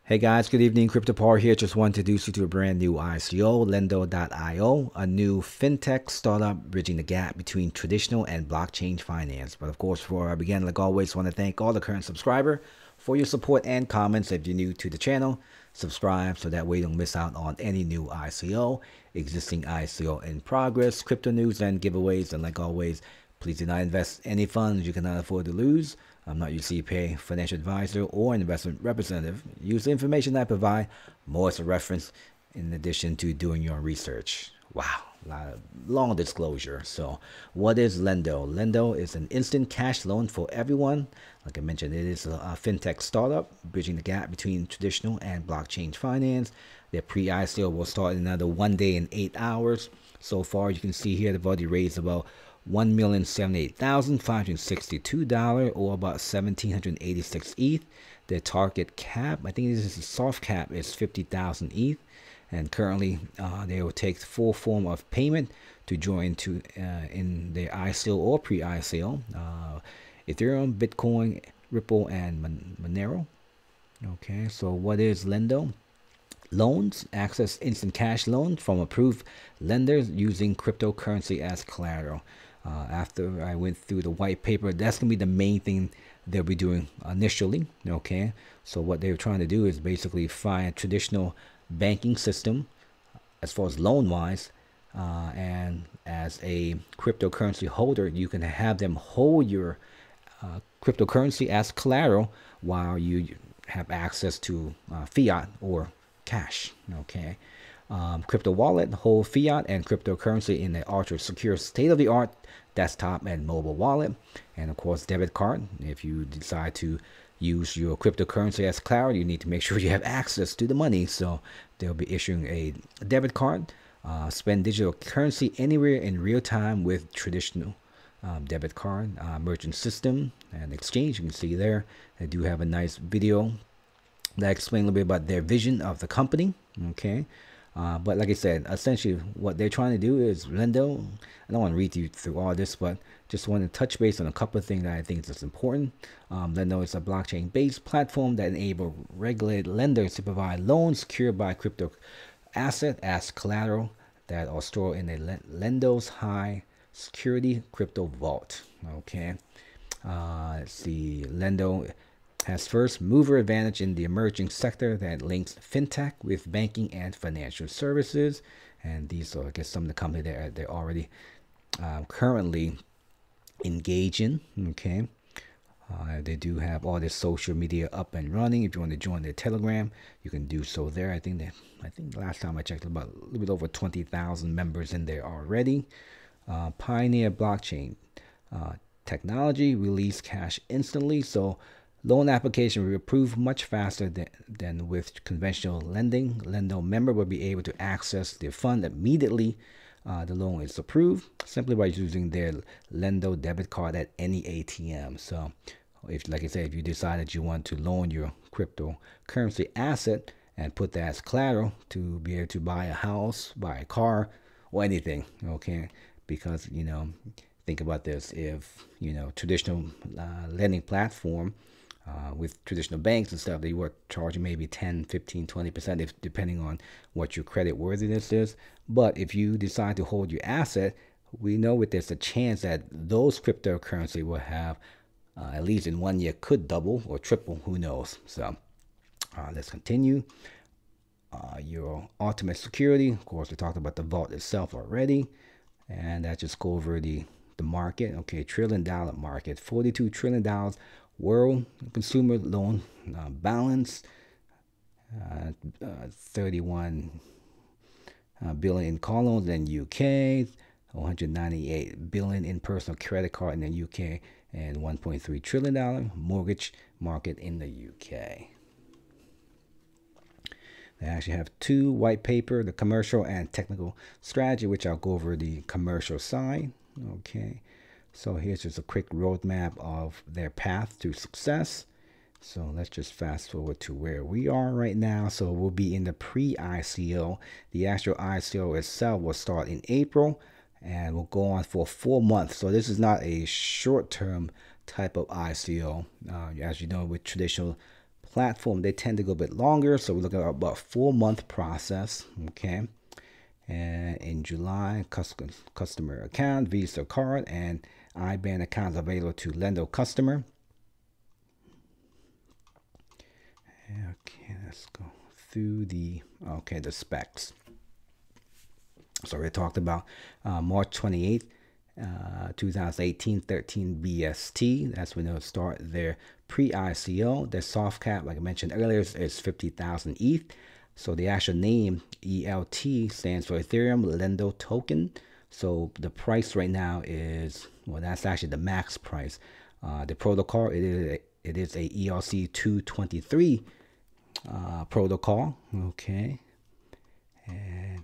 Hey guys, good evening. CryptoPaul here. Just want to introduce you to a brand new ICO, lendo.io, a new FinTech startup bridging the gap between traditional and blockchain finance. But of course, before I begin, like always, I want to thank all the current subscribers for your support and comments. If you're new to the channel, subscribe so that way you don't miss out on any new ICO, existing ICO in progress, crypto news and giveaways. And like always, please do not invest any funds you cannot afford to lose. I'm not your CPA, financial advisor, or investment representative. Use the information I provide more as a reference in addition to doing your research. Wow, a lot of long disclosure. So what is Lendo? Lendo is an instant cash loan for everyone. Like I mentioned, it is a fintech startup bridging the gap between traditional and blockchain finance. Their pre-ICO will start in another 1 day and 8 hours. So far, you can see here they've already raised about $1,078,562 or about 1,786 ETH. Their target cap, I think this is a soft cap, is 50,000 ETH. And currently, they will take full form of payment to join to in their ICO or pre-ICO. Ethereum, Bitcoin, Ripple, and Monero. Okay, so what is Lendo? Loans, access instant cash loans from approved lenders using cryptocurrency as collateral. After I went through the white paper, that's going to be the main thing they'll be doing initially. Okay, so what they're trying to do is basically find a traditional banking system as far as loan wise, and as a cryptocurrency holder, you can have them hold your cryptocurrency as collateral while you have access to fiat or cash. Okay, crypto wallet hold fiat and cryptocurrency in an ultra secure state-of-the-art desktop and mobile wallet, and of course debit card. If you decide to use your cryptocurrency as cloud, you need to make sure you have access to the money, so they'll be issuing a debit card. Spend digital currency anywhere in real time with traditional debit card. Merchant system and exchange, you can see there they do have a nice video that explains a little bit about their vision of the company. Okay, but like I said, essentially what they're trying to do is Lendo. I don't want to read you through all this, but just want to touch base on a couple of things that I think is important. Lendo is a blockchain-based platform that enables regulated lenders to provide loans secured by crypto asset as collateral that are stored in a Lendo's high security crypto vault. Okay, let's see. Lendo has first mover advantage in the emerging sector that links fintech with banking and financial services. And these are, I guess, some of the companies that they're already currently engaged in. Okay, they do have all their social media up and running. If you want to join their Telegram, you can do so there. I think last time I checked, about a little bit over 20,000 members in there already. Pioneer blockchain technology, release cash instantly. So loan application will be approved much faster than with conventional lending. Lendo member will be able to access the fund immediately the loan is approved, simply by using their Lendo debit card at any ATM. So if, like I said, if you decide that you want to loan your cryptocurrency asset and put that as collateral to be able to buy a house, buy a car, or anything, okay, because, you know, think about this. If, you know, traditional lending platform with traditional banks and stuff, they were charging maybe 10, 15, 20%, if depending on what your credit worthiness is. But if you decide to hold your asset, we know that there's a chance that those cryptocurrency will have at least in 1 year could double or triple, who knows. So let's continue. Your ultimate security, of course, we talked about the vault itself already, and that just go over the market. Okay, $1 trillion market, $42 trillion world consumer loan balance, 31 billion in car loans in UK, 198 billion in personal credit card in the UK, and $1.3 trillion mortgage market in the UK. They actually have two white paper, the commercial and technical strategy, which I'll go over the commercial side. Okay, so here's just a quick roadmap of their path to success. So let's just fast forward to where we are right now. So we'll be in the pre-ICO. The actual ICO itself will start in April and will go on for 4 months. So this is not a short-term type of ICO. As you know, with traditional platform, they tend to go a bit longer. So we're looking at about 4-month process. Okay. And in July, customer account, Visa card, and IBAN accounts available to Lendo customer. Okay, let's go through the specs. So we talked about March 28th, 2018, 13 BST. That's when they'll start their pre-ICO. Their soft cap, like I mentioned earlier, is 50,000 ETH. So the actual name ELT stands for Ethereum Lendo Token. So the price right now is, well, that's actually the max price. The protocol, it is a ERC 223 protocol. Okay, and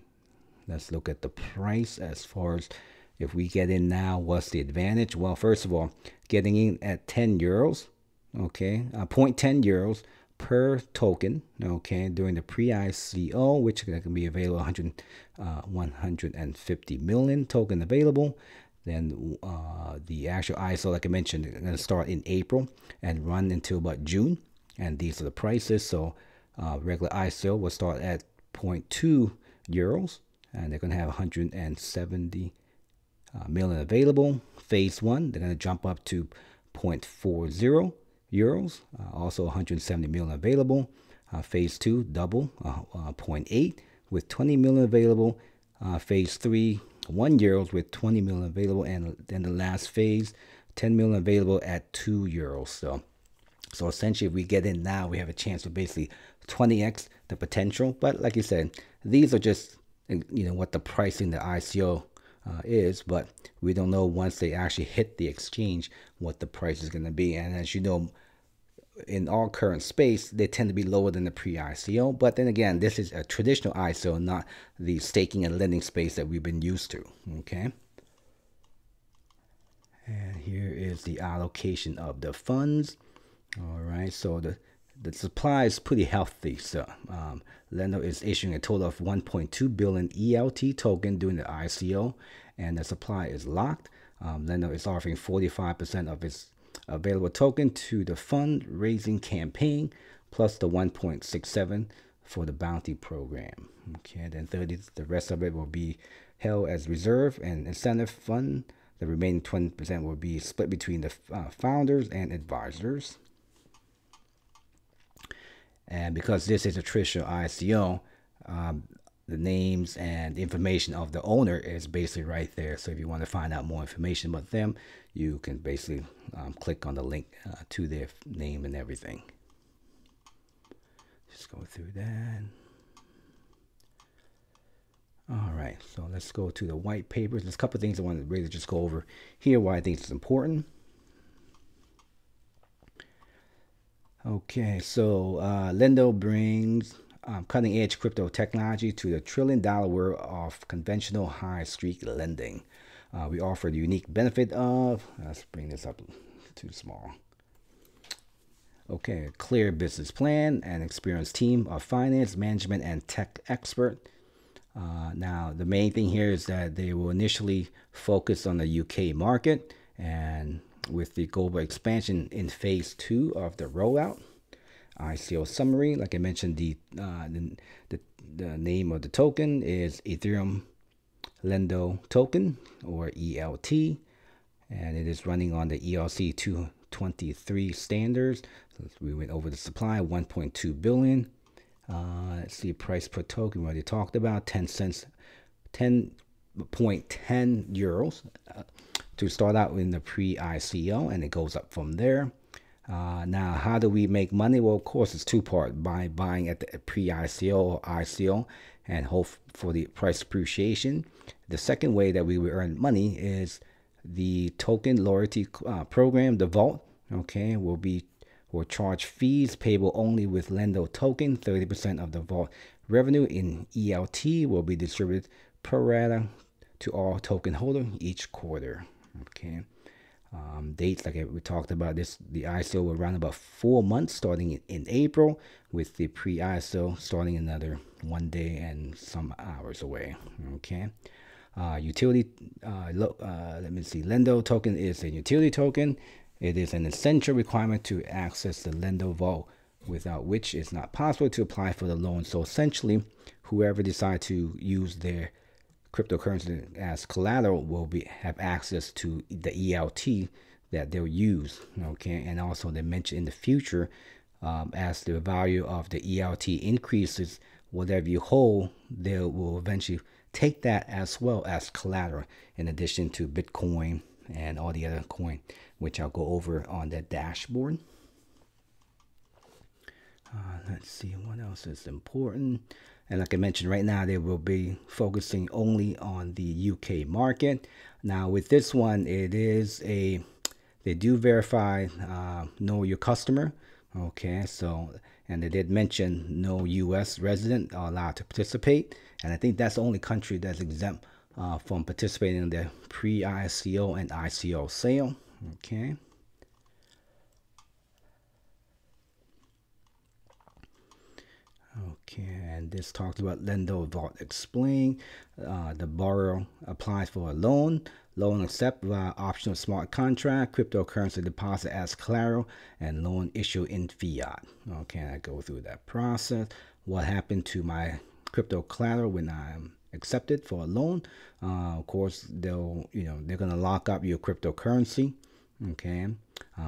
let's look at the price as far as if we get in now. What's the advantage? Well, first of all, getting in at 10 euros. Okay, 0.10 euros per token, okay, during the pre-ICO, which can be available 150 million token available. Then the actual ICO, like I mentioned, is going to start in April and run until about June. And these are the prices. So regular ICO will start at 0.2 euros, and they're going to have 170 million available. Phase 1, they're going to jump up to 0.40 euros, also 170 million available. Phase 2, double, 0.8 with 20 million available. Phase 3, 1 euros with 20 million available, and then the last phase, 10 million available at 2 euros. So essentially, if we get in now, we have a chance to basically 20x the potential. But like you said, these are just, what the pricing the ICO is, but we don't know once they actually hit the exchange what the price is going to be. And as you know, in our current space, they tend to be lower than the pre-ICO. But then again, this is a traditional ICO, not the staking and lending space that we've been used to. Okay. And here is the allocation of the funds. All right. So the supply is pretty healthy. So Lendo is issuing a total of 1.2 billion ELT token during the ICO, and the supply is locked. Lendo is offering 45% of its available token to the fundraising campaign, plus the 1.67 for the bounty program. Okay, then 30, the rest of it will be held as reserve and incentive fund. The remaining 20% will be split between the founders and advisors. And because this is a traditional ICO, the names and information of the owner is basically right there. So if you want to find out more information about them, you can basically click on the link to their name and everything. Just go through that. All right, so let's go to the white papers. There's a couple of things I want to really just go over here, why I think it's important. Okay, so Lendo brings cutting-edge crypto technology to the trillion-dollar world of conventional high street lending. We offer the unique benefit of, let's bring this up too small. Okay, a clear business plan and experienced team of finance, management, and tech expert. Now, the main thing here is that they will initially focus on the UK market, and with the global expansion in phase 2 of the rollout. ICO summary, like I mentioned, the name of the token is Ethereum Lendo Token, or ELT, and it is running on the ERC 223 standards. So we went over the supply, 1.2 billion. Let's see, price per token, we already talked about, 10 cents, 10.10 euros to start out in the pre-ICO, and it goes up from there. Now, how do we make money? Well, of course, it's two-part: by buying at the pre-ICO or ICO and hope for the price appreciation. The second way that we will earn money is the token loyalty program, the Vault. Okay, will charge fees payable only with Lendo token. 30% of the Vault revenue in ELT will be distributed pro rata to all token holders each quarter. Okay. Dates, like we talked about, the ICO will run about 4 months, starting in April, with the pre-ICO starting another 1 day and some hours away. Okay. Utility, let me see. Lendo token is a utility token. It is an essential requirement to access the Lendo Vault without which it's not possible to apply for the loan. So essentially, whoever decides to use their cryptocurrency as collateral will have access to the ELT that they'll use. Okay, and also they mentioned in the future, as the value of the ELT increases, whatever you hold, they will eventually take that as well as collateral, in addition to Bitcoin and all the other coin, which I'll go over on the dashboard. Let's see what else is important. And like I mentioned, right now they will be focusing only on the UK market. Now with this one, it is they do verify know your customer. Okay, so, and they did mention no US resident are allowed to participate, and I think that's the only country that's exempt from participating in the pre-ICO and ICO sale. Okay. Okay, and this talks about Lendo Vault Explain. The borrower applies for a loan. Loan accept via optional smart contract, cryptocurrency deposit as collateral, and loan issue in fiat. Okay, I go through that process. What happened to my crypto collateral when I'm accepted for a loan? Of course, they're gonna lock up your cryptocurrency. Okay,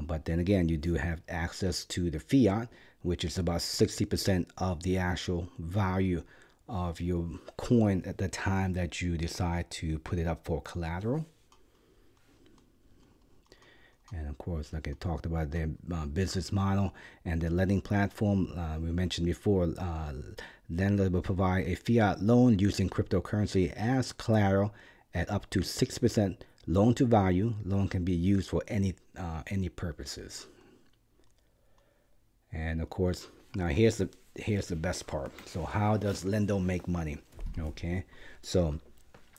but then again, you do have access to the fiat, which is about 60% of the actual value of your coin at the time that you decide to put it up for collateral. And of course, like I talked about, their business model and their lending platform. We mentioned before, lender will provide a fiat loan using cryptocurrency as collateral at up to 6% loan to value. Loan can be used for any purposes. And of course, now here's the best part. So how does Lendo make money? Okay, so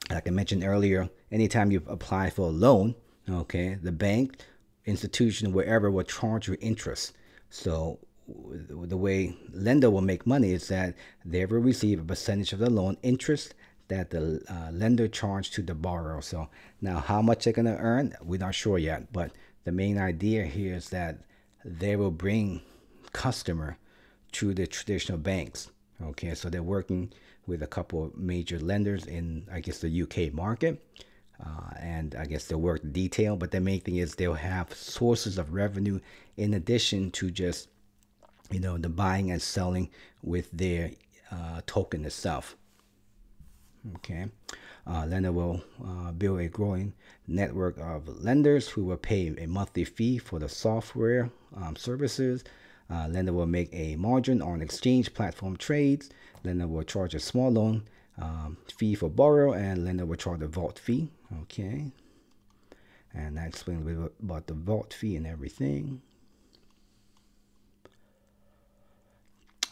like I mentioned earlier, anytime you apply for a loan, okay, the bank, institution, wherever will charge you interest. So the way Lendo will make money is that they will receive a percentage of the loan interest that the lender charged to the borrower. So now how much they're gonna earn, we're not sure yet, but the main idea here is that they will bring customer to the traditional banks. Okay, so they're working with a couple of major lenders in, I guess, the UK market, and I guess they'll work detail, but the main thing is they'll have sources of revenue in addition to just, the buying and selling with their token itself. Okay, lender will build a growing network of lenders who will pay a monthly fee for the software services. Lender will make a margin on exchange platform trades. Lender will charge a small loan fee for borrower, and lender will charge a vault fee. Okay, and I explained a little bit about the vault fee and everything.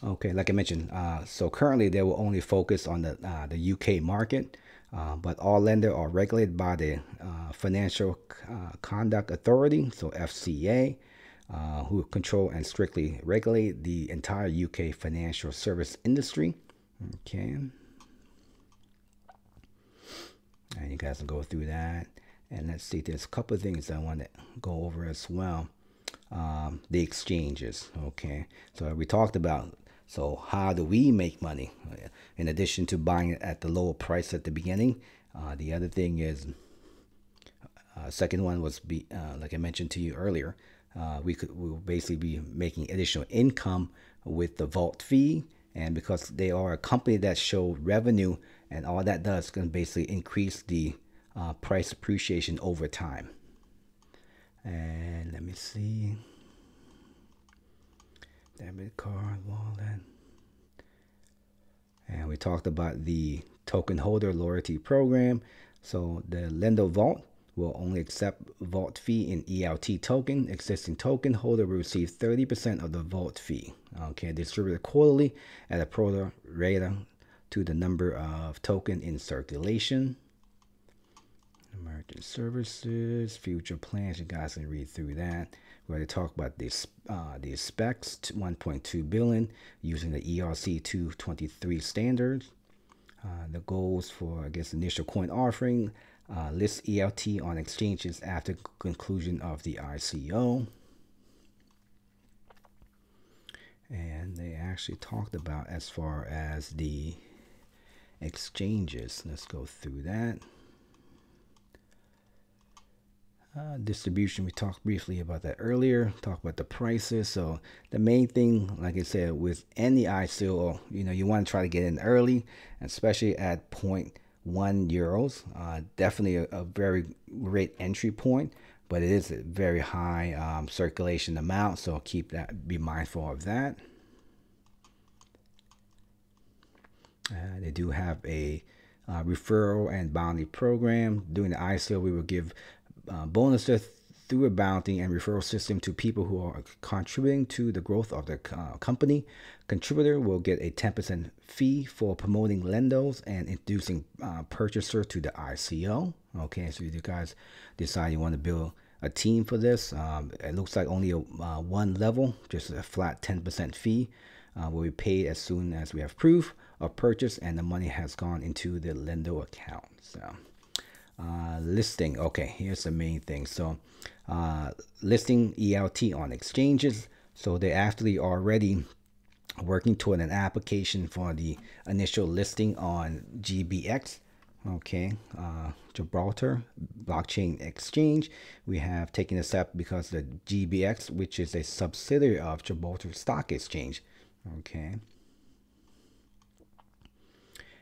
Okay, like I mentioned, so currently they will only focus on the UK market, but all lenders are regulated by the Financial Conduct Authority, so FCA, who control and strictly regulate the entire UK financial service industry. Okay, and you guys can go through that. And let's see, there's a couple of things I want to go over as well. The exchanges. Okay, so we talked about, so how do we make money in addition to buying it at the lower price at the beginning? The other thing is, second one was like I mentioned to you earlier, we'll basically be making additional income with the vault fee, and because they are a company that show revenue, and all that does can basically increase the price appreciation over time. And let me see, debit card, wallet, and we talked about the token holder loyalty program. So the Lendo Vault will only accept vault fee in ELT token. Existing token holder will receive 30% of the vault fee. Okay, distributed quarterly at a pro rata to the number of token in circulation. Emerging services, future plans, you guys can read through that. We're going to talk about these specs, 1.2 billion using the ERC 223 standards. The goals for, I guess, initial coin offering, list ELT on exchanges after conclusion of the ICO. And they actually talked about as far as the exchanges. Let's go through that. Distribution, we talked briefly about that earlier, talked about the prices. So the main thing, like I said, with any ICO, you want to try to get in early, especially at 0.1 euros. Definitely a very great entry point, but it is a very high circulation amount, so be mindful of that. They do have a referral and bounty program. During the ICO, we will give bonuses through a bounty and referral system to people who are contributing to the growth of the company. Contributor will get a 10% fee for promoting lendos and introducing purchaser to the ICO. Okay, so if you guys decide you want to build a team for this, it looks like only one level, just a flat 10% fee will be paid as soon as we have proof of purchase and the money has gone into the lendo account. So listing, okay, here's the main thing. So listing ELT on exchanges, so they're actually already working toward an application for the initial listing on GBX. Okay, Gibraltar blockchain exchange. We have taken a step because the GBX, which is a subsidiary of Gibraltar Stock Exchange. Okay,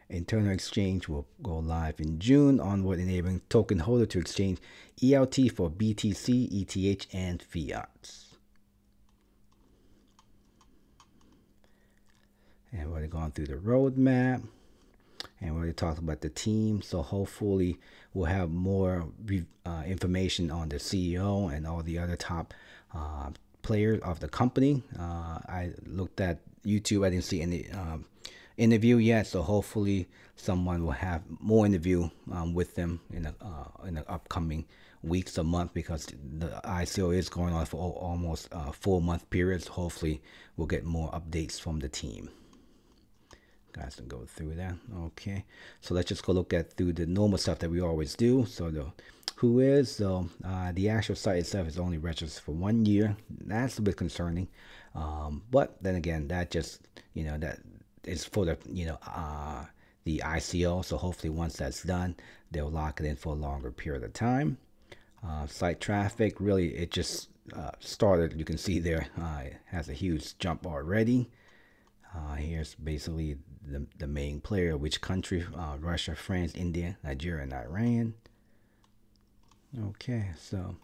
internal exchange will go live in June onward, enabling token holder to exchange ELT for BTC, ETH, and fiat. And we've already gone through the roadmap, and we already talked about the team. So hopefully we'll have more information on the CEO and all the other top players of the company. I looked at YouTube. I didn't see any interview yet, so hopefully someone will have more interview with them in the upcoming weeks or month, because the ICO is going on for almost 4-month periods. Hopefully we'll get more updates from the team. Guys, can go through that. Okay, so let's just go look at through the normal stuff that we always do. So the actual site itself is only registered for 1 year. That's a bit concerning, but then again, that just that is for the the ICO. So hopefully once that's done, they'll lock it in for a longer period of time. Site traffic, really, it just started. You can see there it has a huge jump already. Here's basically the main player, which country: Russia, France, India, Nigeria, and Iran. Okay, so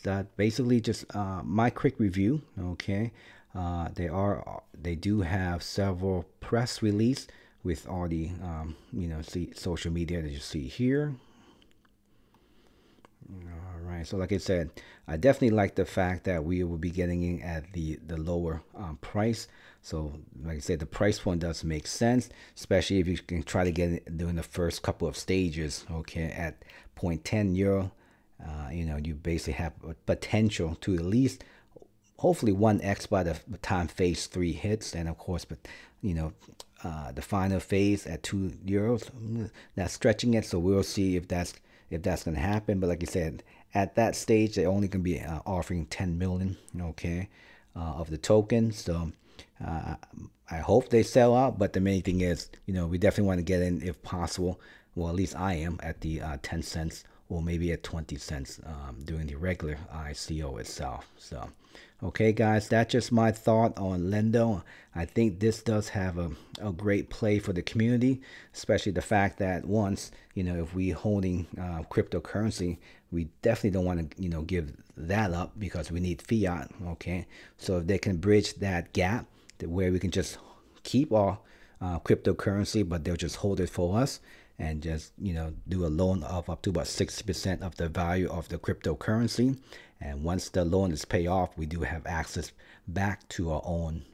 that basically just my quick review. Okay, they do have several press release with all the social media that you see here. All right, so like I said, I definitely like the fact that we will be getting in at the lower price. So like I said, the price point does make sense, especially if you can try to get it during the first couple of stages. Okay, at 0.10 euro, you basically have a potential to at least hopefully 1x by the time phase 3 hits, and of course, but the final phase at 2 euros, that's stretching it. So we'll see if that's going to happen. But like I said, at that stage, they're only going to be offering 10 million, okay, of the tokens. So I hope they sell out. But the main thing is, we definitely want to get in if possible. Well, at least I am at the 10 cents or maybe at 20 cents during the regular ICO itself. So, okay, guys, that's just my thought on Lendo. I think this does have a great play for the community, especially the fact that once, if we holding cryptocurrency, we definitely don't want to, give that up because we need fiat. Okay, so if they can bridge that gap where we can just keep our cryptocurrency, but they'll just hold it for us, and just do a loan of up to about 60% of the value of the cryptocurrency. And once the loan is paid off, we do have access back to our own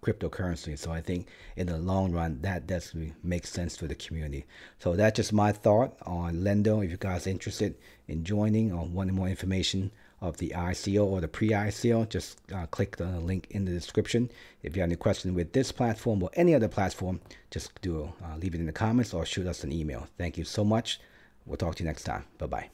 cryptocurrency. So I think in the long run, that definitely makes sense for the community. So that's just my thought on Lendo. If you guys are interested in joining or wanting more information of the ICO or the pre-ICO, just click the link in the description. If you have any questions with this platform or any other platform, just leave it in the comments or shoot us an email. Thank you so much. We'll talk to you next time. Bye-bye.